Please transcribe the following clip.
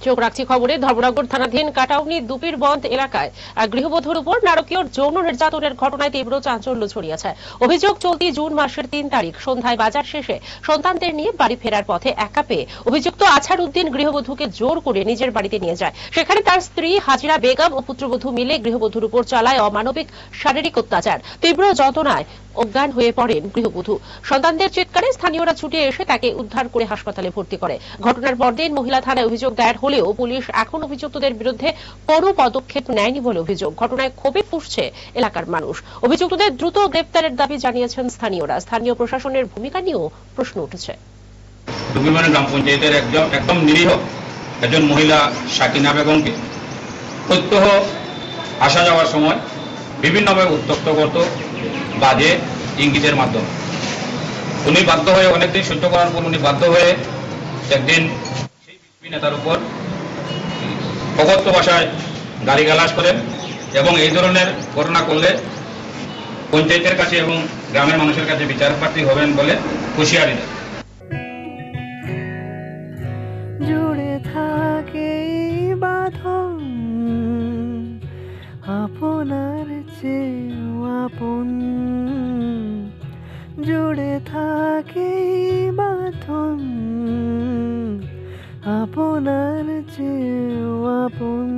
চোখ রাখছি খবরে। ধর্মনগর থানাধীন কাটাউনি দুপির বন্ধ এলাকায় এক গৃহবধূর উপর নারকীয় যৌন নির্যাতনের ঘটনায় তীব্র চাঞ্চল্য ছড়িয়েছে। অভিযোগ, চলতি জুন মাসের 3 তারিখ সন্ধ্যায় বাজার শেষে সন্তানদের নিয়ে বাড়ি ফেরার পথে একা পেয়ে অভিযুক্ত আছার উদ্দিন গৃহবধূকে জোর করে নিজের বাড়িতে নিয়ে যায়। সেখানে তার স্ত্রী হাজিরা বেগম ও পুত্রবধূ মিলে গৃহবধূর উপর চালায় অমানবিক শারীরিক অত্যাচার। তীব্র যন্ত্রণায় অজ্ঞান হয়ে পড়েন গৃহবধূ। সন্তানদের চিৎকারে স্থানীয়রা ছুটে এসে তাকে উদ্ধার করে হাসপাতালে ভর্তি করে। ঘটনার পরদিন মহিলা থানায় অভিযোগ দায়ের হলেও পুলিশ এখন অভিযুক্তদের বিরুদ্ধে কোনো পদক্ষেপ নেয়নি বলে অভিযোগ। ঘটনায় ক্ষোভে ফুঁসছে এলাকার মানুষ। অভিযুক্তদের দ্রুত গ্রেপ্তারের দাবি জানিয়েছেন স্থানীয়রা। স্থানীয় প্রশাসনের ভূমিকা নিয়েও প্রশ্ন উঠেছে। দুবিমানের গ্রাম পঞ্চায়েতের একদম নিরীহ একজন মহিলা সাকিনা বেগমকে প্রত্যহ আসা যাওয়ার সময় বিভিন্নভাবে উত্ত্যক্ত করত বাজে ইঙ্গিতের মাধ্যমে। উনি বাধ্য হয়ে অনেকদিন সহ্য করার পর উনি বাধ্য হয়ে একদিন সেই বিজেপি নেতার উপর অকথ্য ভাষায় গালিগালাজ করেন এবং এই ধরনের ঘটনা করলে পঞ্চায়েতের কাছে এবং গ্রামের মানুষের কাছে বিচার প্রার্থী হবেন বলে হুঁশিয়ারি দেন। জুড়ে থাকে বাঁধন আপনার চেয়েও আপন, জুড়ে থাকে বাঁধন আপনার চেয়েও আপন।